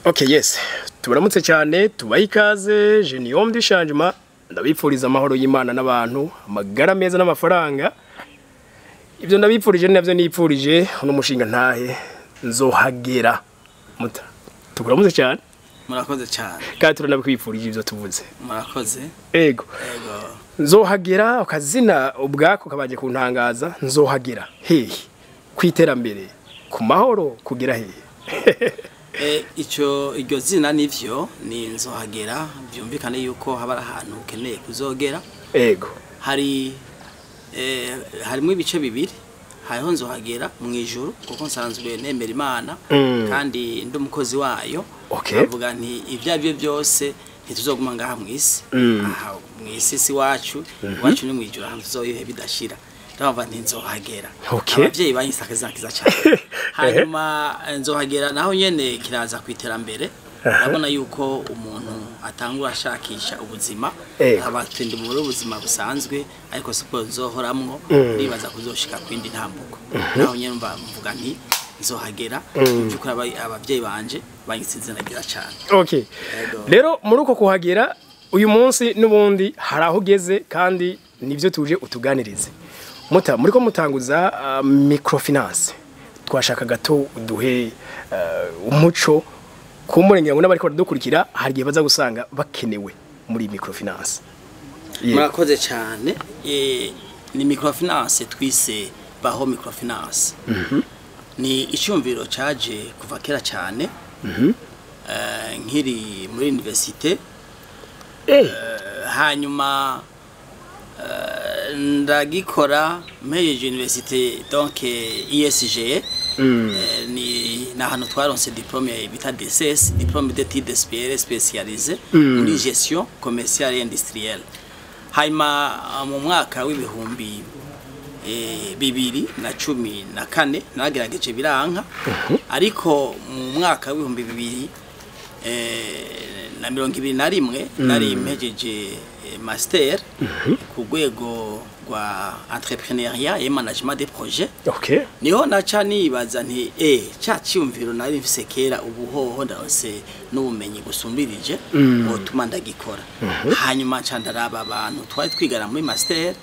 Okay, yes. Tubaramutse cyane, tubaye ikaze, je ni homme du changement, ndabipfuriza amahoro y'Imana n'abantu, amagara meza n'amafaranga. Ibyo ndabipfurije navyo nipfurije uno mushinga ntahe nzohagera. Muta. Tubaramutse cyane. Murakoze cyane. Kandi turanabikwifurije ibyo tuvuze. Murakoze. Ego. Nzohagera ukazina ubwako kabaje kuntangaza, nzohagera. Hehe. Kwiterambere, ku mahoro kugira hehe. Iryo zina nivyo ni nzohagera byumvikane yuko haba ahantu ukeneye kuzogera. Ego. Harimo ibice bibiri. Hariho nzohagera mu ijuru kuko nsanzwe nemera Imana kandi ndi umukozi wayo. Bavuga nti ibya byo byose ntituzoguma ngaha mu isi. Aha mu isi si wacu ni mu ijuru ahantu tuzoyihe bidashira. Ndumva nti nzohagera. Abavyeyi banyisakaza kiza cyane. Hanyuma nzohagera naho nyene kiraza kwiterambere. Urabona yuko umuntu atangura ashakisha ubuzima abatinde mu ubuzima busanzwe ariko siko nzohoramwo nibaza kuzoshika kwindi ntambuko. Naho nyene mvuga nti nzohagera byukura abavyeyi banje banyisize nagira cyane. Okay. Rero muri uko kuhagera uyu munsi nubundi haraho ugeze kandi nivyo tuje utuganirize. Muta muri ko mutanguza Microfinance. Twashaka gato duhe umuco kumurengera ngo n'abariko baradukurikira hari gihe baza gusanga bakenewe muri Microfinance. Murakoze cyane. Ni Microfinance twise baho Microfinance. Ni icyumviro caje kuva kera cyane. Nkiri muri universite. Hanyuma ndagikora mejeje université donc ISG ni hano twaronse diplôme bita DCS diplôme d'études spécialisées en gestion commerciale et industrielle. Hanyuma mu mwaka w'ibihumbi 2014 nagerageje biranka ariko mu mwaka w'ibihumbi 2021 nari mejeje master ku rwego rwa entrepreneuriat et management des projets. Okay. Niho naca nibaza nti cya cyumviro nari mfise kera ubuhoho ndose n'ubumenyi gusumbirije botuma ndagikora. Hanyuma nca ndaraba abantu twari twigana muri master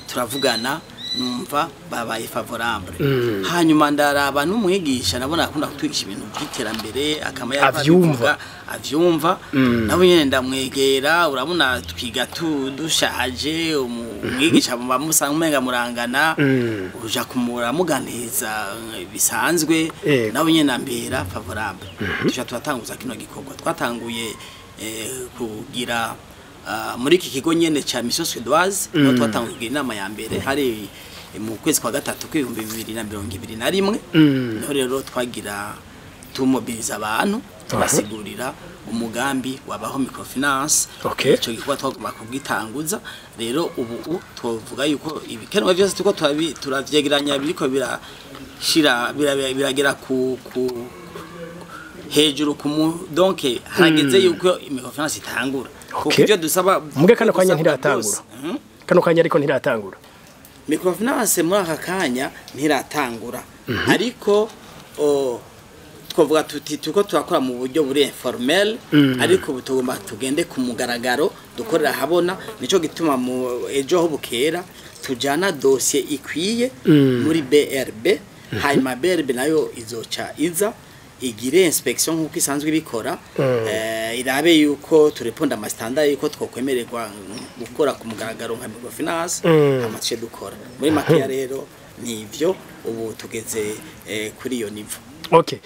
turavugana numva babaye favorable. Hanyuma ndaraba n'umwigisha nabona akunda kutwigisha ibintu by'iterambere akamaya avyumva nabo nyene ndamwegera urabona twiga dushaje umwigisha bamusanga umenga murangana uja kumuganiza bisanzwe nabo nyene ambera favorable. Twatanguza kino gikorwa twatanguye kugira muri iki kigo nyene cha mission suédoise no twatanguye inama ya mbere hari mu kwezi kwa gatatu kw'ibihumbi 2021 niho rero twagira tumobiliza abantu tubasigurira umugambi wabaho Microfinance. Ico gikorwa twagomba kugitanguza rero ubu twovuga yuko ibikenwa byose tuko turavyegeranya biriko biragera ku hejuru donc hageze yuko Microfinance itangura. Kuko dusaba muge kano kanya ntiratangura. Kano kanya ariko ntiratangura. Microfinance muri aka kanya ntiratangura. Ariko twavuga tuko turakora mu buryo buri informel ariko butugomba tugende ku mugaragaro dukorera habona nico gituma mu ejo ho bukera tujana dossier ikwiye muri BRB. Hanyuma BRB nayo izoca iza igire inspection nkuko isanzwe bikora irabe yuko tureponda ama standard yuko twokwemererwa gukora ku mugaragaro nka Microfinance amace dukora muri makiya rero nivyo ubu tugeze kuri iyo nivo. Okay.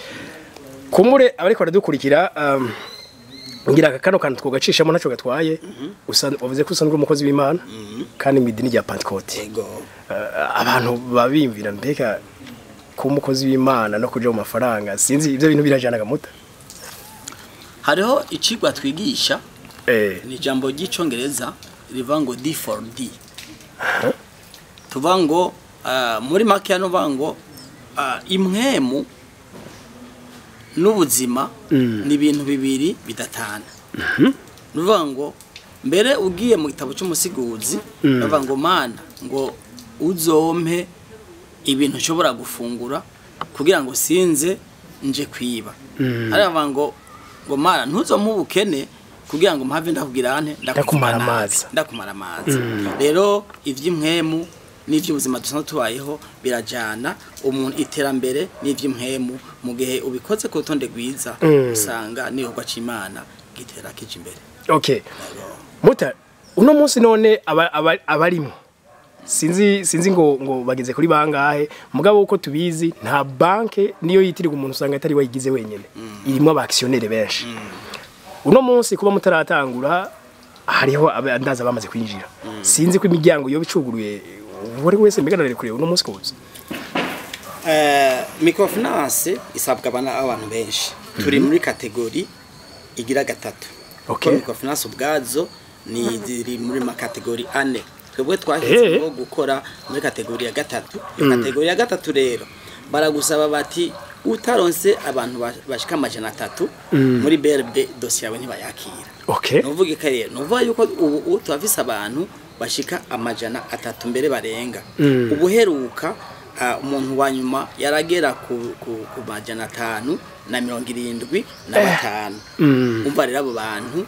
Kumure abariko baradukurikira ngira kano kantu twogacishamo naco gatwaye uvuze ko usanzwe umukozi w'Imana kandi midini rya Pentecote. Abantu babimvira mbeka ku mukozi w'Imana no kuja mu mafaranga sinzi ivyo bintu birajanaga muta. Hariho icigwa twigisha ni jambo ry'icongereza rivango D for D. Tuvango muri makiya no vango imwemu n'ubuzima ni ibintu bibiri bidatana. Nuvango mbere ugiye mu gitabo cy'umusiguzi bavango mana ngo uzompe ibintu nshobora gufungura kugira ngo sinze nje kwiba. Aravuga ngo ngo mara ntuzomu ubukene kugira ngo mpave ndakubwira ante ndakumara amazi rero ivy'imwemu n'ivy'ubuzima dusanzwe tubayeho birajana umuntu iterambere n'ivy'imwemu mu gihe ubikoze ku rutonde rwiza usanga nihogwa c'Imana gitera kije imbere. Okay, muta uno munsi none abarimo sinzi ngo bageze kuri bangahe mugabo uko tubizi nta banke niyo yitiriga umuntu usanga atari wayigize wenyene irimo abactionnaire benshi. Uno munsi kuba mutaratangura hariho abandaza bamaze kwinjira sinzi ko imiryango yo bicuguruye buri wese miganire kure uno munsi kuza Microfinance isabwa abantu benshi turi muri kategori igira gatatu. Okay. Microfinance ubwazo ni ziri muri makategori ane twebwe twahise gukora muri kategori ya gatatu. Kategori ya gatatu rero baragusaba bati utaronse abantu bashika 300 muri BRB dossier yawe ntibayakira. Okay. Nuvuga ikare nuvuga yuko ubu twafise abantu bashika 300 mbere barenga. Ubuheruka umuntu wa nyuma yaragera ku 575. Umva rero abo bantu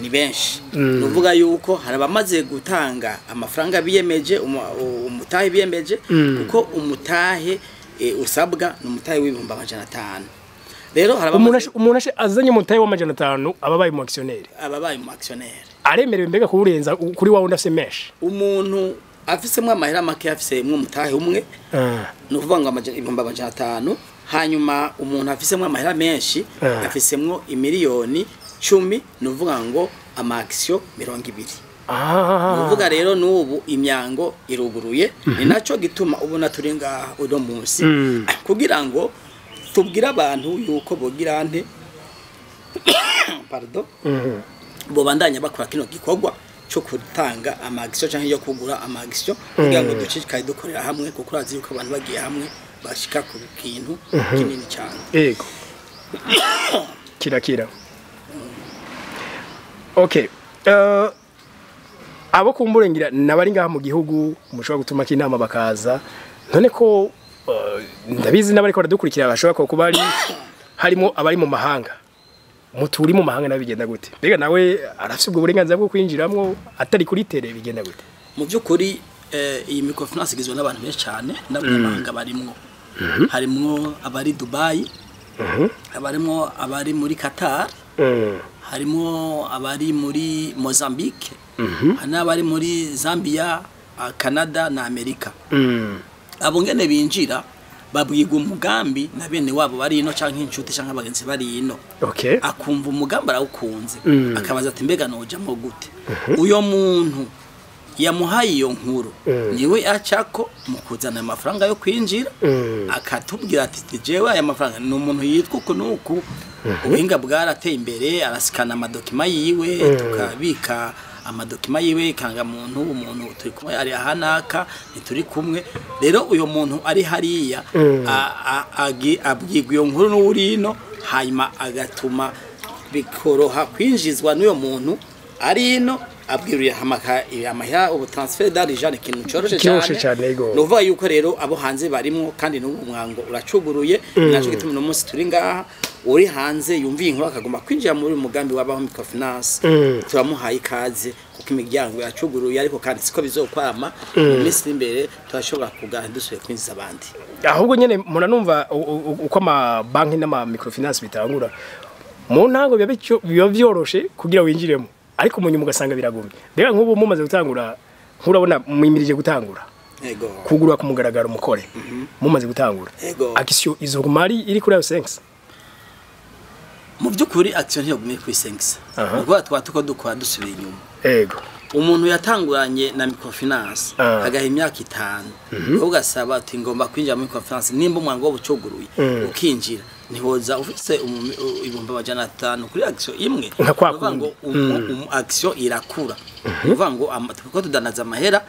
ni benshi. Nuvuga yuko hari abamaze gutanga amafaranga biyemeje umutahe biyemeje kuko umutahe usabwa n'umutahe w'ibihumbi 500. Rero hari umuntu azanye umutahe wa 500 ababaye mu actionnaire aremerewe mbega kurenza kuri wawe ndafise mesh umuntu afisemwe amahera make afisemwe umutahe umwe nuvuga ngo ibihumbi 500 hanyuma umuntu afisemwe amahera menshi afisemwe imiliyoni 10 nuvuga ngo amaction 200. Nuvuga rero n'ubu imyango iruguruye ni naco gituma ubona turi ngaha uno munsi kugira ngo tubwira abantu yuko bogira ante pardon bo bandanya bakora kino gikorwa cyo gutanga amagisyo cyangwa yo kugura amagisyo kugira ngo ducikaye dukorera hamwe kuko urazi yuko abantu bagiye hamwe bashika ku kintu kinini cyane. Yego kirakira. Okay, abo kumburengira nabari ngaha mu gihugu mushobora gutuma kinama bakaza none ko ndabizi nabari ko radukurikira bashobora kuba ari harimo abari mu mahanga muturi mu mahanga nabigenda gute mbega nawe arafite ubwo burenganzira bwo kwinjiramwo atari kuri tele bigenda gute? Mu byukuri iyi Microfinance igizwe n'abantu benshi cyane n'abanyamahanga barimwo harimo abari Dubai abarimo abari muri Qatar harimo abari muri Mozambique n'abari muri Zambia Canada na Amerika. Abo ngene binjira babwiga umugambi na bene wabo bari ino canke inshuti canke abagenzi bari ino. Okay. Akumva umugambi arawukunze akabaza ati mbega noja mo gute uyo muntu yamuhaye iyo nkuru niwe acako mukuzana amafaranga yo kwinjira akatubwira ati jewe aya mafaranga ni umuntu yitwa uko nuko ubuhinga bwarateye imbere arasikana amadokima yiwe tukabika amadokima yiwe kanga umuntu turi kumwe ari ahanaka nituri kumwe rero uyo muntu ari hariya abwigwa iyo nkuru n'urino hanyuma agatuma bikoroha kwinjizwa n'uyo muntu ari ino abwiruriye amahera ubu transfer d'argent ikintu cyoroshe cyane nuvuga yuko rero abo hanze barimo kandi n'ubu mwango uracuguruye naco gituma no munsi turi ngaha uri hanze yumviye inkuru akagomba kwinjira muri mugambi wabaho Microfinance turamuhaye ikaze kuko imiryango yacuguruye ariko kandi siko bizokwama mu minsi imbere turashobora kugaha dusuye kwinjiza abandi. Ahubwo nyene muranumva uko ama banki n'ama Microfinance bitangura mu ntango biba byoroshe kugira winjiremo ariko umunyu mugasanga biragumye mbega nk'ubu mumaze gutangura nkurabona mwimirije gutangura yego kugurwa ku mugaragaro mukore mumaze gutangura action izogumari iri kuri 5 mu byukuri action yo gumye kuri 5 ubwo twatuko dukora dusubira inyuma. Yego umuntu yatanguranye na Microfinance agaha imyaka 5 ugasaba ati ngomba kwinjira muri Microfinance nimba umwango w'ubucuguruye ukinjira nihoza ufite ibihumbi 500 kuri action imwe uvuga ngo action irakura uvuga ngo tuko tudanaza amahera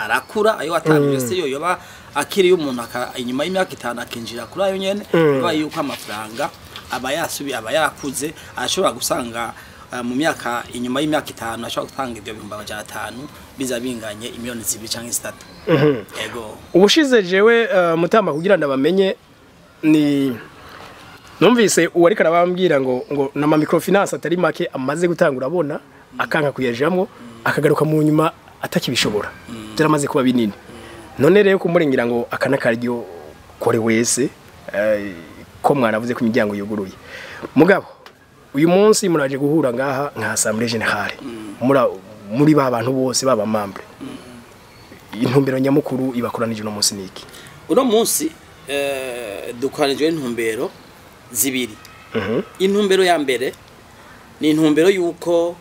arakura ayo atangije se yo yoba akiri umuntu inyuma y'imyaka 5 akinjira kuri ayo nyene uvuga yuko amafaranga aba yarakuze ashobora gusanga mu myaka inyuma y'imyaka 5 ashobora gutanga ibyo bihumbi 500 biza binganye imiliyoni 2 canke 3. Yego ubushize jewe mutamba kugira ndabamenye ni numvise uwari karabambwira ngo na Microfinance atari make amaze gutangura abona akanka kuyajamwo akagaruka mu nyuma atakibishobora byaramaze kuba binini none rero kumurengira ngo akana karyo kore wese ko mwanavuze ku imiryango yuguruye mugabo uyu munsi muraje guhura ngaha nka Assemblée Générale muri ba bantu bose baba membre intumbero nyamukuru ibakoranije no munsi niki uno munsi dukoranije intumbero zibiri intumbero ya mbere ni intumbero yuko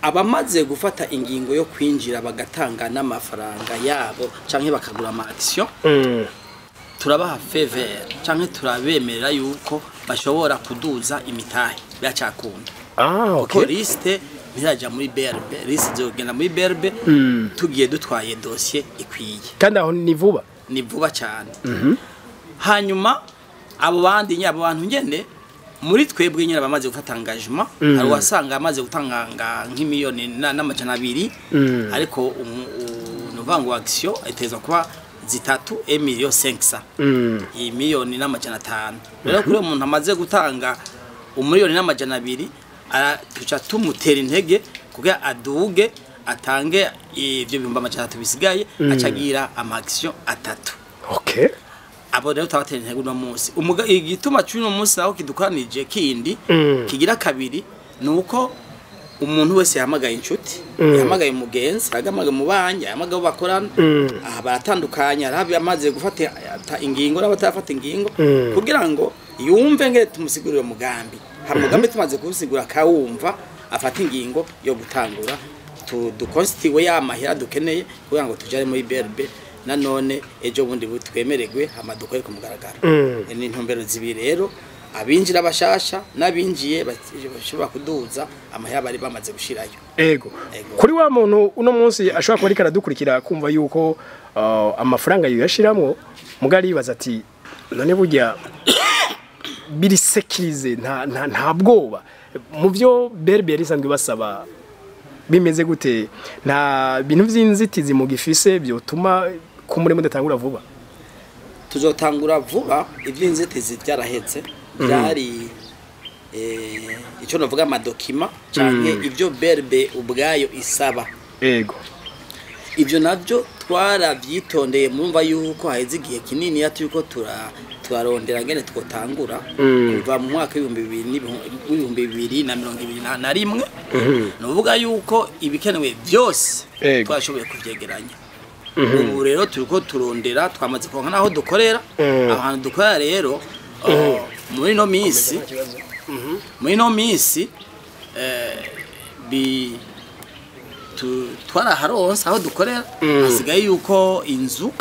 abamaze gufata ingingo yo kwinjira bagatanga n'amafaranga yabo canke bakagura ama action turabaha favor canke turabemerera yuko bashobora kuduza imitahe byacakunda okay liste ntiraja muri BRB liste zogenda muri BRB tugiye dutwaye dossier ikwiye kandi aho ni vuba cyane hanyuma abo bandi nyabo bantu ngene muri twebwe nyine bamaze gufata engagement hari wasanga amaze gutanga nk'imiliyoni n'amajana 2 ariko nuvango action iteza kuba zitatu emilio 500 imiliyoni n'amajana 5 rero kuri umuntu amaze gutanga umiliyoni n'amajana 2 tuca tumutera intege kugira aduge atange ivyo bihumba amajana 3 bisigaye acagira ama action 3 okay abo rero tabatera intege no munsi igituma cy'uno munsi aho kidukanije kindi kigira kabiri nuko umuntu wese yamagaye inshuti yamagaye mugenzi yagamagaye mubanye yamagaye bakorana aha baratandukanya arabi amaze gufata ingingo n'abatafata ingingo kugira ngo yumve ngere tumusigurire mugambi hamugambi tumaze kubisigura kawumva afata ingingo yo gutangura dukonstiwe yamahera dukeneye kugira ngo tujare muri BRB nanone ejo bundi butwemererwe amaduko yo kumugaragara ni intumbero zibiri rero abinjira bashasha nabinjiye bashobora kuduza amahera bari bamaze gushirayo ego kuri wa muntu uno munsi ashobora kuba ariko aradukurikira kumva yuko amafaranga yashiramwo mugari baza ati none burya biri sekirize nta bwoba mu byo berberi sanzwe basaba bimeze gute nta bintu by'inzitizi mu gifise byo tuma kumure mudatangura vuba tuzotangura vuba iby'inzitizi byarahetse byari icyo navuga amadokima cyane ibyo berbe ubwayo isaba ego ibyo nabyo twarabyitondeye mumva yuko haheze igihe kinini yatuko turarondera ngene twotangura kuva mu mwaka w'ibihumbi 2021 nuvuga yuko ibikenewe byose twashoboye kuvyegeranya ubu rero turiko turondera twamaze konka naho dukorera ahantu dukorera rero muri no minsi twaraharonse aho dukorera hasigaye yuko inzu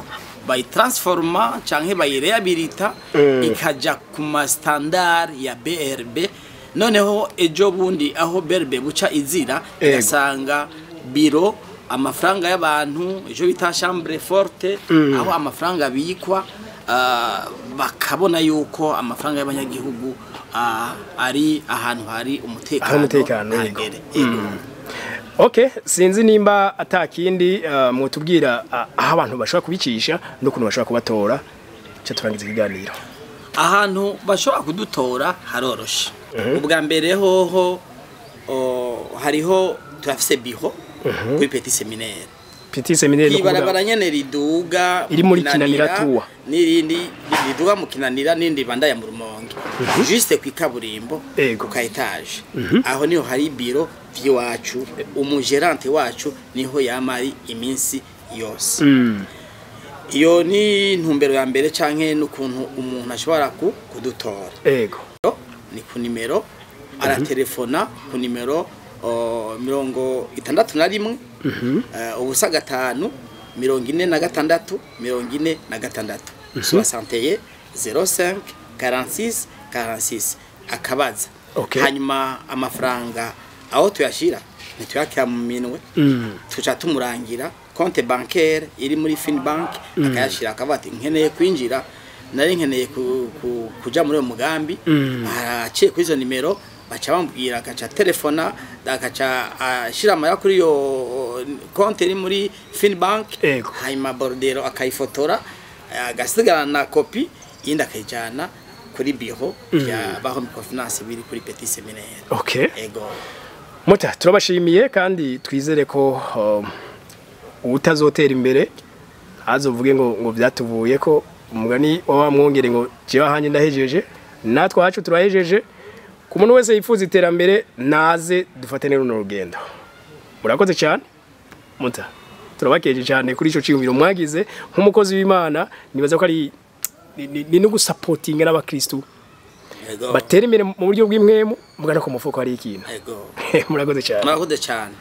bayitransforma canke bayirehabilita ikaja ku ma standard ya BRB noneho ejo bundi aho BRB buca izira yasanga biro amafaranga y'abantu ejo bita chambre forte aho amafaranga bikwa bakabona yuko amafaranga y'abanyagihugu ari ahantu hari umutekano Okay, sinzi nimba atakindi mutubwira aho abantu bashobora kubicisha no kuntu bashobora kubatora cyo turangiza ikiganiro. Ahantu bashobora kudutora haroroshe. Ubwa mbere hoho hariho turafise biho kuri petit séminaire. Petit séminaire no kubarabara nyene riduga iri muri kinanira tuwa. Nirindi riduga mu kinanira nindi bandaya mu rumonge. Juste kwikaburimbo ku ka etage. Aho niho hari biro wacu umugerante wacu niho yamari iminsi yose iyo ni ntumbero ya mbere canke n'ukuntu umuntu ashobora kudutora ego ni ku nimero ara telefona ku nimero 61 ubusa 5 46 46 61 05 46 46 akabaza hanyuma amafaranga aho tuyashira nituyakira mu minwe tuca tumurangira compte bancaire iri muri Finbank akayashira akavati nkeneye kwinjira nari nkeneye kuja muri umugambi araciye kuri izo nimero baca bambwira akaca telefona akaca ashira amaya kuri yo compte iri muri Finbank hanyuma bordero akayifotora agasigara na copy yindi akayijana kuri biro ya baho Microfinance biri kuri Petit Seminaire. Okay. Ego. Muta turabashimiye kandi twizere ko utazotera imbere azovuge ngo byatuvuye ko umugani wa mwongere ngo je ahanye ndahejeje natwe hacu turahejeje ku muntu wese yifuza iterambere naze dufatane runo rugendo. Murakoze cyane Muta turabakeje cyane kuri ico ciyumviro mwagize nk'umukozi w'Imana nibaza ko ari ni no gusupportinga n'abakristo batera imbere mu buryo bw'imwemu mugana ko mufuko ari ikintu. Ego. Murakoze cyane. Murakoze cyane.